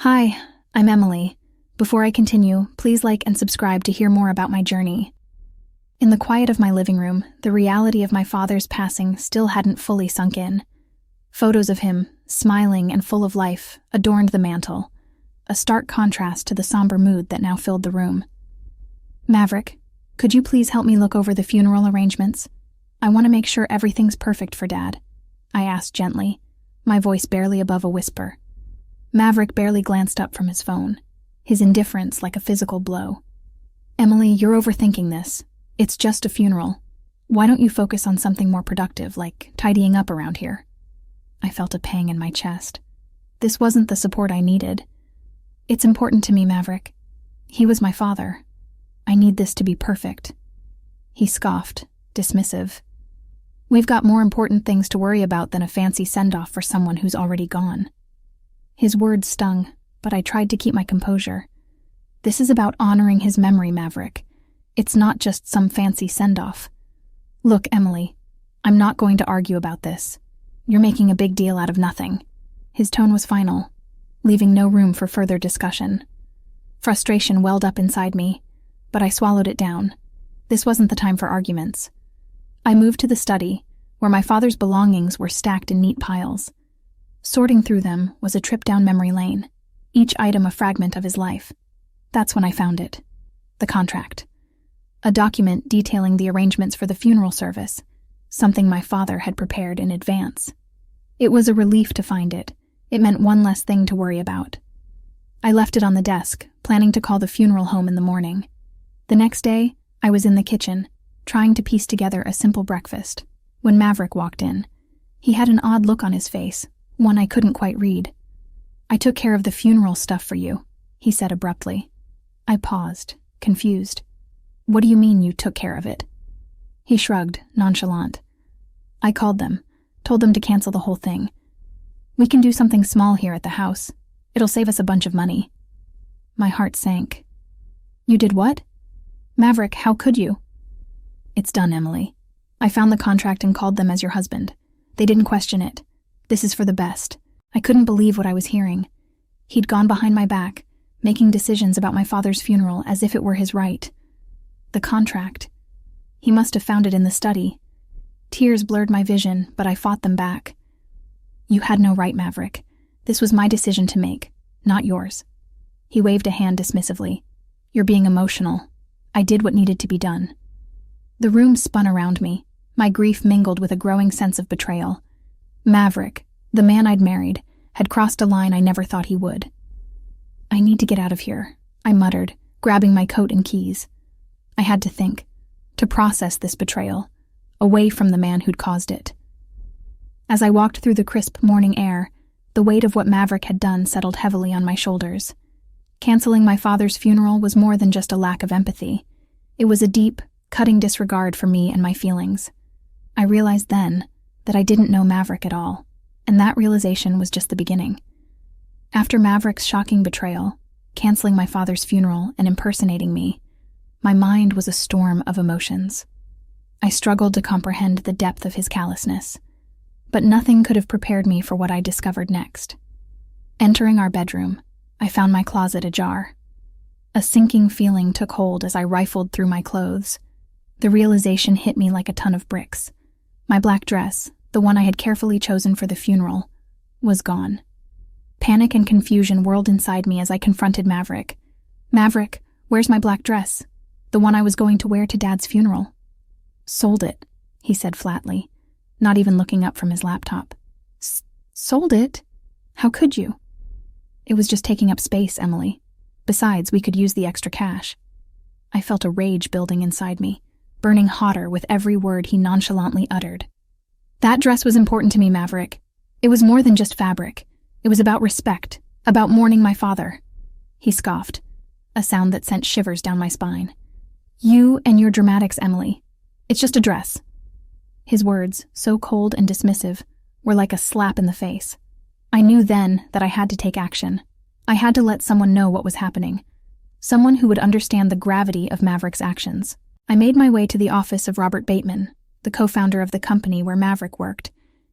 Hi, I'm Emily. Before I continue, please like and subscribe to hear more about my journey. In the quiet of my living room, the reality of my father's passing still hadn't fully sunk in. Photos of him, smiling and full of life, adorned the mantel, a stark contrast to the somber mood that now filled the room. Maverick, could you please help me look over the funeral arrangements? I want to make sure everything's perfect for Dad, I asked gently, my voice barely above a whisper. Maverick barely glanced up from his phone, his indifference like a physical blow. Emily, you're overthinking this. It's just a funeral. Why don't you focus on something more productive, like tidying up around here? I felt a pang in my chest. This wasn't the support I needed. It's important to me, Maverick. He was my father. I need this to be perfect. He scoffed, dismissive. We've got more important things to worry about than a fancy send-off for someone who's already gone. His words stung, but I tried to keep my composure. This is about honoring his memory, Maverick. It's not just some fancy send-off. Look, Emily, I'm not going to argue about this. You're making a big deal out of nothing. His tone was final, leaving no room for further discussion. Frustration welled up inside me, but I swallowed it down. This wasn't the time for arguments. I moved to the study, where my father's belongings were stacked in neat piles. Sorting through them was a trip down memory lane, each item a fragment of his life. That's when I found it. The contract. A document detailing the arrangements for the funeral service, something my father had prepared in advance. It was a relief to find it. It meant one less thing to worry about. I left it on the desk, planning to call the funeral home in the morning. The next day, I was in the kitchen, trying to piece together a simple breakfast, when Maverick walked in. He had an odd look on his face, one I couldn't quite read. I took care of the funeral stuff for you, he said abruptly. I paused, confused. What do you mean you took care of it? He shrugged, nonchalant. I called them, told them to cancel the whole thing. We can do something small here at the house. It'll save us a bunch of money. My heart sank. You did what? Maverick, how could you? It's done, Emily. I found the contract and called them as your husband. They didn't question it. This is for the best. I couldn't believe what I was hearing. He'd gone behind my back, making decisions about my father's funeral as if it were his right. The contract. He must have found it in the study. Tears blurred my vision, but I fought them back. You had no right, Maverick. This was my decision to make, not yours. He waved a hand dismissively. You're being emotional. I did what needed to be done. The room spun around me, my grief mingled with a growing sense of betrayal. Maverick, the man I'd married, had crossed a line I never thought he would. I need to get out of here, I muttered, grabbing my coat and keys. I had to think, to process this betrayal, away from the man who'd caused it. As I walked through the crisp morning air, the weight of what Maverick had done settled heavily on my shoulders. Canceling my father's funeral was more than just a lack of empathy. It was a deep, cutting disregard for me and my feelings. I realized then that I didn't know Maverick at all, and that realization was just the beginning. After Maverick's shocking betrayal, canceling my father's funeral and impersonating me, my mind was a storm of emotions. I struggled to comprehend the depth of his callousness, but nothing could have prepared me for what I discovered next. Entering our bedroom, I found my closet ajar. A sinking feeling took hold as I rifled through my clothes. The realization hit me like a ton of bricks. My black dress, the one I had carefully chosen for the funeral, was gone. Panic and confusion whirled inside me as I confronted Maverick. Maverick, where's my black dress? The one I was going to wear to Dad's funeral. Sold it, he said flatly, not even looking up from his laptop. Sold it? How could you? It was just taking up space, Emily. Besides, we could use the extra cash. I felt a rage building inside me, burning hotter with every word he nonchalantly uttered. That dress was important to me, Maverick. It was more than just fabric. It was about respect, about mourning my father. He scoffed, a sound that sent shivers down my spine. You and your dramatics, Emily. It's just a dress. His words, so cold and dismissive, were like a slap in the face. I knew then that I had to take action. I had to let someone know what was happening. Someone who would understand the gravity of Maverick's actions. I made my way to the office of Robert Bateman, the co-founder of the company where Maverick worked,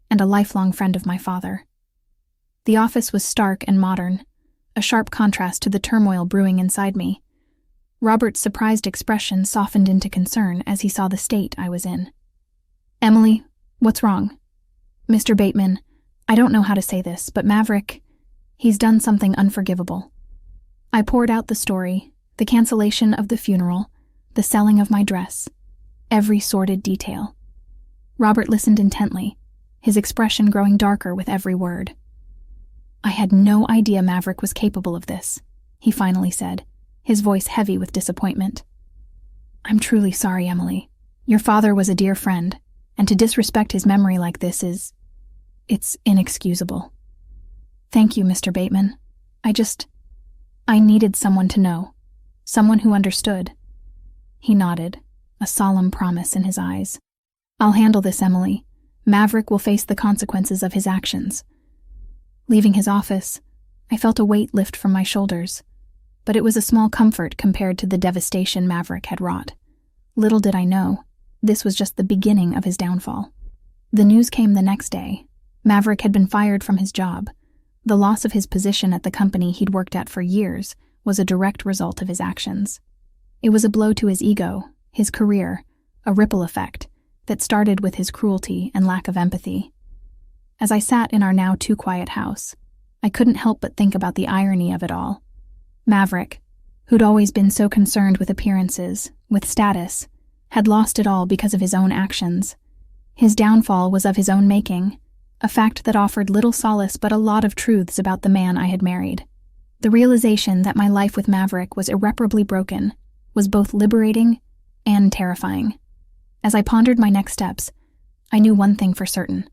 and a lifelong friend of my father. The office was stark and modern, a sharp contrast to the turmoil brewing inside me. Robert's surprised expression softened into concern as he saw the state I was in. "Emily, what's wrong?" "Mr. Bateman, I don't know how to say this, but Maverick, he's done something unforgivable." I poured out the story, the cancellation of the funeral, the selling of my dress, every sordid detail. Robert listened intently, his expression growing darker with every word. "I had no idea Maverick was capable of this," he finally said, his voice heavy with disappointment. "I'm truly sorry, Emily. Your father was a dear friend, and to disrespect his memory like this it's inexcusable." "Thank you, Mr. Bateman. I needed someone to know, someone who understood." He nodded, a solemn promise in his eyes. "I'll handle this, Emily. Maverick will face the consequences of his actions." Leaving his office, I felt a weight lift from my shoulders, but it was a small comfort compared to the devastation Maverick had wrought. Little did I know, this was just the beginning of his downfall. The news came the next day. Maverick had been fired from his job. The loss of his position at the company he'd worked at for years was a direct result of his actions. It was a blow to his ego, his career, a ripple effect that started with his cruelty and lack of empathy. As I sat in our now too quiet house, I couldn't help but think about the irony of it all. Maverick, who'd always been so concerned with appearances, with status, had lost it all because of his own actions. His downfall was of his own making, a fact that offered little solace but a lot of truths about the man I had married. The realization that my life with Maverick was irreparably broken was both liberating and terrifying. As I pondered my next steps, I knew one thing for certain.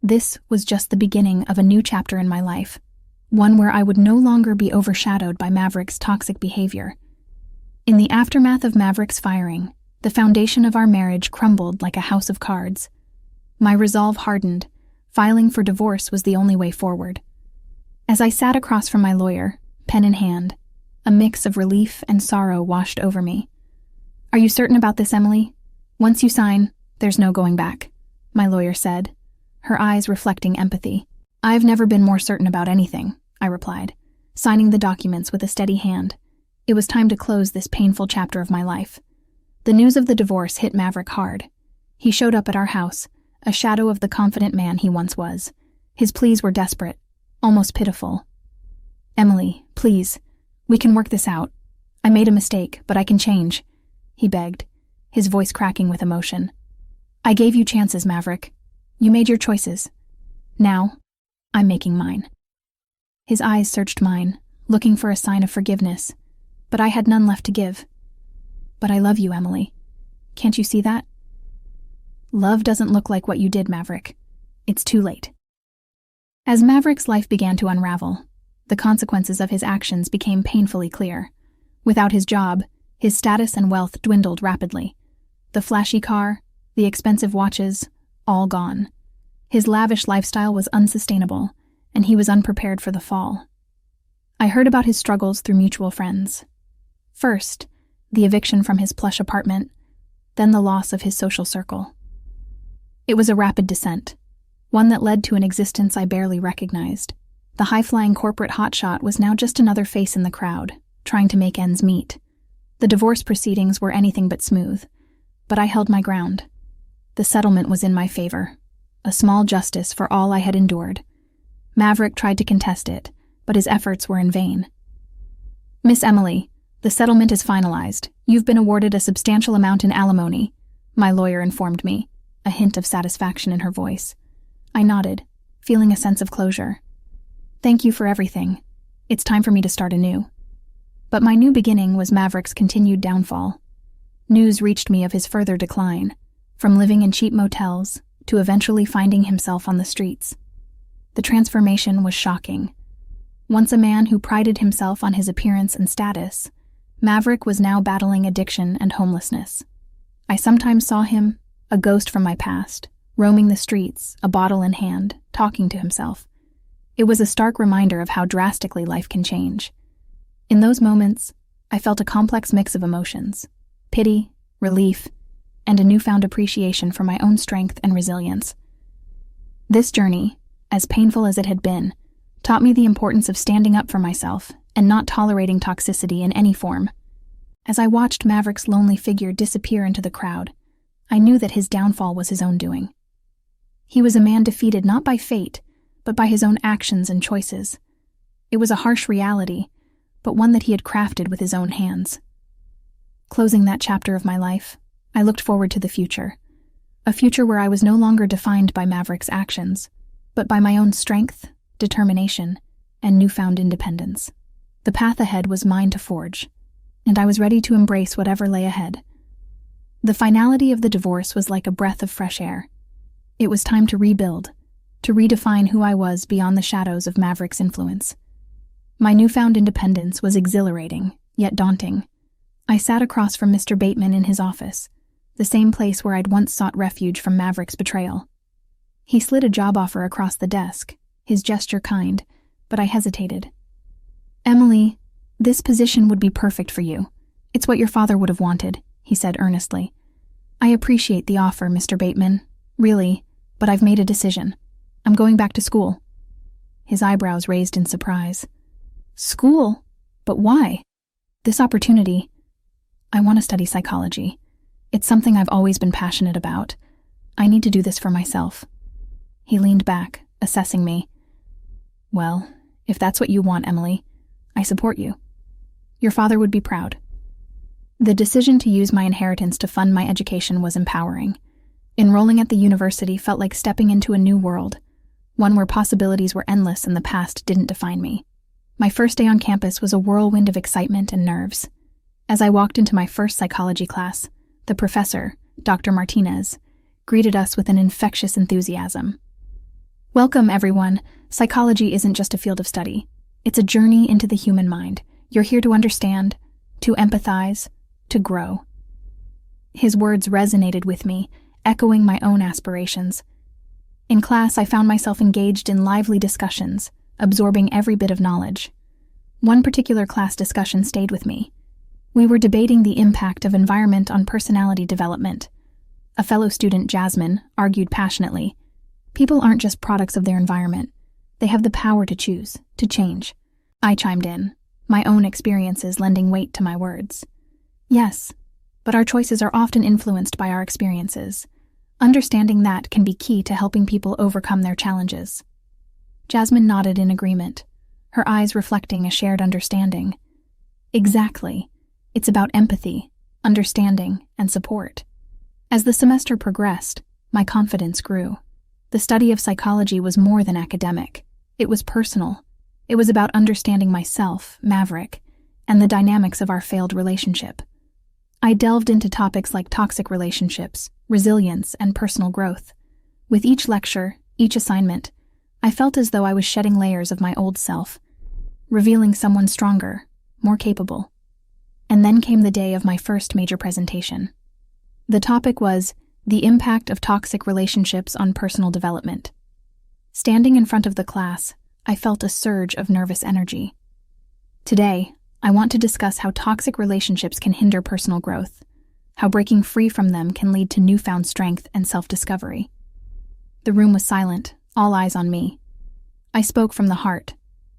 This was just the beginning of a new chapter in my life, one where I would no longer be overshadowed by Maverick's toxic behavior. In the aftermath of Maverick's firing, the foundation of our marriage crumbled like a house of cards. My resolve hardened. Filing for divorce was the only way forward. As I sat across from my lawyer, pen in hand, a mix of relief and sorrow washed over me. "Are you certain about this, Emily? Once you sign, there's no going back," my lawyer said, her eyes reflecting empathy. "I've never been more certain about anything," I replied, signing the documents with a steady hand. It was time to close this painful chapter of my life. The news of the divorce hit Maverick hard. He showed up at our house, a shadow of the confident man he once was. His pleas were desperate, almost pitiful. "Emily, please, we can work this out. I made a mistake, but I can change," he begged, his voice cracking with emotion. "I gave you chances, Maverick. You made your choices. Now, I'm making mine." His eyes searched mine, looking for a sign of forgiveness, but I had none left to give. "But I love you, Emily. Can't you see that?" "Love doesn't look like what you did, Maverick. It's too late." As Maverick's life began to unravel, the consequences of his actions became painfully clear. Without his job, his status and wealth dwindled rapidly. The flashy car, the expensive watches, all gone. His lavish lifestyle was unsustainable, and he was unprepared for the fall. I heard about his struggles through mutual friends. First, the eviction from his plush apartment, then the loss of his social circle. It was a rapid descent, one that led to an existence I barely recognized. The high-flying corporate hotshot was now just another face in the crowd, trying to make ends meet. The divorce proceedings were anything but smooth, but I held my ground. The settlement was in my favor, a small justice for all I had endured. Maverick tried to contest it, but his efforts were in vain. "Miss Emily, the settlement is finalized. You've been awarded a substantial amount in alimony," my lawyer informed me, a hint of satisfaction in her voice. I nodded, feeling a sense of closure. "Thank you for everything. It's time for me to start anew." But my new beginning was Maverick's continued downfall. News reached me of his further decline, from living in cheap motels to eventually finding himself on the streets. The transformation was shocking. Once a man who prided himself on his appearance and status, Maverick was now battling addiction and homelessness. I sometimes saw him, a ghost from my past, roaming the streets, a bottle in hand, talking to himself. It was a stark reminder of how drastically life can change. In those moments, I felt a complex mix of emotions: pity, relief, and a newfound appreciation for my own strength and resilience. This journey, as painful as it had been, taught me the importance of standing up for myself and not tolerating toxicity in any form. As I watched Maverick's lonely figure disappear into the crowd, I knew that his downfall was his own doing. He was a man defeated not by fate, but by his own actions and choices. It was a harsh reality, but one that he had crafted with his own hands. Closing that chapter of my life, I looked forward to the future. A future where I was no longer defined by Maverick's actions, but by my own strength, determination, and newfound independence. The path ahead was mine to forge, and I was ready to embrace whatever lay ahead. The finality of the divorce was like a breath of fresh air. It was time to rebuild, to redefine who I was beyond the shadows of Maverick's influence. My newfound independence was exhilarating, yet daunting. I sat across from Mr. Bateman in his office, the same place where I'd once sought refuge from Maverick's betrayal. He slid a job offer across the desk, his gesture kind, but I hesitated. "Emily, this position would be perfect for you. It's what your father would have wanted," he said earnestly. "I appreciate the offer, Mr. Bateman, really, but I've made a decision. I'm going back to school." His eyebrows raised in surprise. "School? But why?" "This opportunity. I want to study psychology. It's something I've always been passionate about. I need to do this for myself." He leaned back, assessing me. "Well, if that's what you want, Emily, I support you. Your father would be proud." The decision to use my inheritance to fund my education was empowering. Enrolling at the university felt like stepping into a new world, one where possibilities were endless and the past didn't define me. My first day on campus was a whirlwind of excitement and nerves. As I walked into my first psychology class, the professor, Dr. Martinez, greeted us with an infectious enthusiasm. "Welcome, everyone. Psychology isn't just a field of study. It's a journey into the human mind. You're here to understand, to empathize, to grow." His words resonated with me, echoing my own aspirations. In class, I found myself engaged in lively discussions, absorbing every bit of knowledge. One particular class discussion stayed with me. We were debating the impact of environment on personality development. A fellow student, Jasmine, argued passionately, "People aren't just products of their environment. They have the power to choose, to change." I chimed in, my own experiences lending weight to my words. "Yes, but our choices are often influenced by our experiences. Understanding that can be key to helping people overcome their challenges." Jasmine nodded in agreement, her eyes reflecting a shared understanding. "Exactly. It's about empathy, understanding, and support." As the semester progressed, my confidence grew. The study of psychology was more than academic. It was personal. It was about understanding myself, Maverick, and the dynamics of our failed relationship. I delved into topics like toxic relationships, resilience, and personal growth. With each lecture, each assignment, I felt as though I was shedding layers of my old self, revealing someone stronger, more capable. And then came the day of my first major presentation. The topic was the impact of toxic relationships on personal development. Standing in front of the class, I felt a surge of nervous energy. Today, I want to discuss how toxic relationships can hinder personal growth, how breaking free from them can lead to newfound strength and self-discovery. The room was silent, all eyes on me. I spoke from the heart,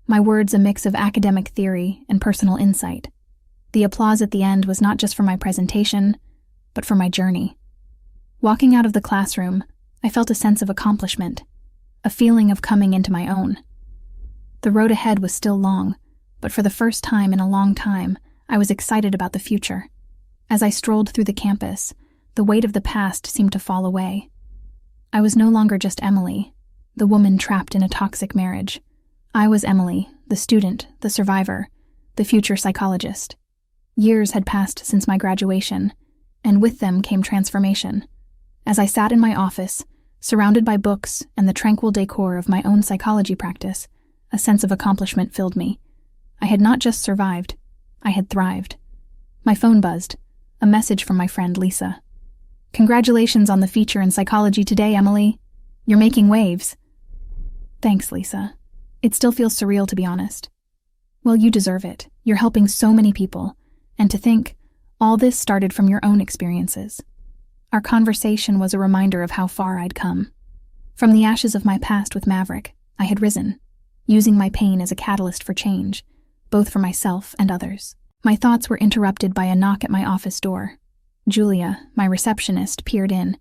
my words a mix of academic theory and personal insight. The applause at the end was not just for my presentation, but for my journey. Walking out of the classroom, I felt a sense of accomplishment, a feeling of coming into my own. The road ahead was still long, but for the first time in a long time, I was excited about the future. As I strolled through the campus, the weight of the past seemed to fall away. I was no longer just Emily, the woman trapped in a toxic marriage. I was Emily, the student, the survivor, the future psychologist. Years had passed since my graduation, and with them came transformation. As I sat in my office, surrounded by books and the tranquil decor of my own psychology practice, a sense of accomplishment filled me. I had not just survived, I had thrived. My phone buzzed, a message from my friend Lisa. "Congratulations on the feature in psychology today, Emily. You're making waves." "Thanks, Lisa. It still feels surreal, to be honest." "Well, you deserve it. You're helping so many people. And to think, all this started from your own experiences." Our conversation was a reminder of how far I'd come. From the ashes of my past with Maverick, I had risen, using my pain as a catalyst for change, both for myself and others. My thoughts were interrupted by a knock at my office door. Julia, my receptionist, peered in.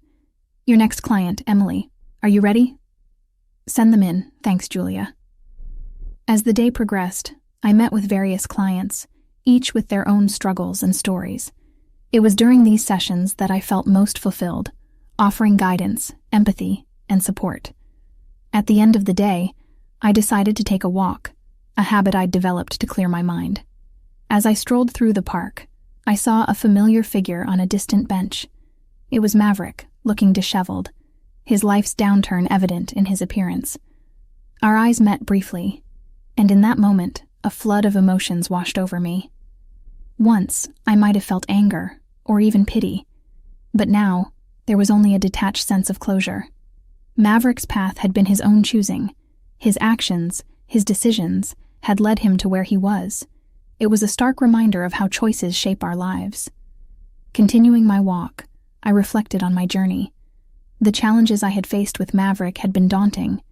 "Your next client, Emily. Are you ready?" "Send them in, thanks, Julia." As the day progressed, I met with various clients, each with their own struggles and stories. It was during these sessions that I felt most fulfilled, offering guidance, empathy, and support. At the end of the day, I decided to take a walk, a habit I'd developed to clear my mind. As I strolled through the park, I saw a familiar figure on a distant bench. It was Maverick, looking disheveled, his life's downturn evident in his appearance. Our eyes met briefly, and in that moment, a flood of emotions washed over me. Once, I might have felt anger, or even pity, but now, there was only a detached sense of closure. Maverick's path had been his own choosing. His actions, his decisions, had led him to where he was. It was a stark reminder of how choices shape our lives. Continuing my walk, I reflected on my journey. The challenges I had faced with Maverick had been daunting,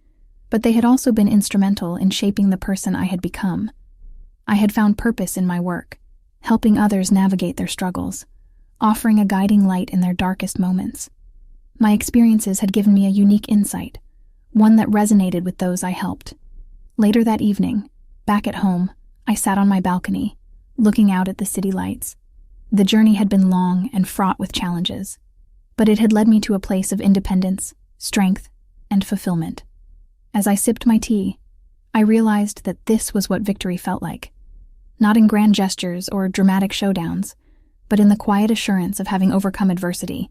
but they had also been instrumental in shaping the person I had become. I had found purpose in my work, helping others navigate their struggles, offering a guiding light in their darkest moments. My experiences had given me a unique insight, one that resonated with those I helped. Later that evening, back at home, I sat on my balcony, looking out at the city lights. The journey had been long and fraught with challenges, but it had led me to a place of independence, strength, and fulfillment. As I sipped my tea, I realized that this was what victory felt like. Not in grand gestures or dramatic showdowns, but in the quiet assurance of having overcome adversity,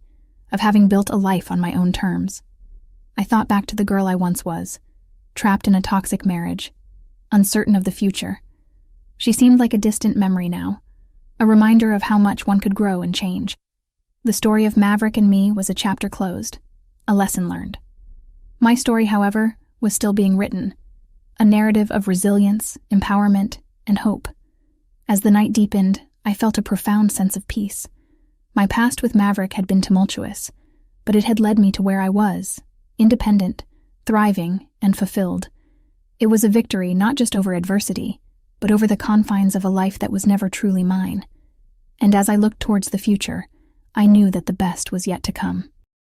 of having built a life on my own terms. I thought back to the girl I once was, trapped in a toxic marriage, uncertain of the future. She seemed like a distant memory now, a reminder of how much one could grow and change. The story of Maverick and me was a chapter closed, a lesson learned. My story, however, was still being written, a narrative of resilience, empowerment, and hope. As the night deepened, I felt a profound sense of peace. My past with Maverick had been tumultuous, but it had led me to where I was, independent, thriving, and fulfilled. It was a victory not just over adversity, but over the confines of a life that was never truly mine. And as I looked towards the future, I knew that the best was yet to come.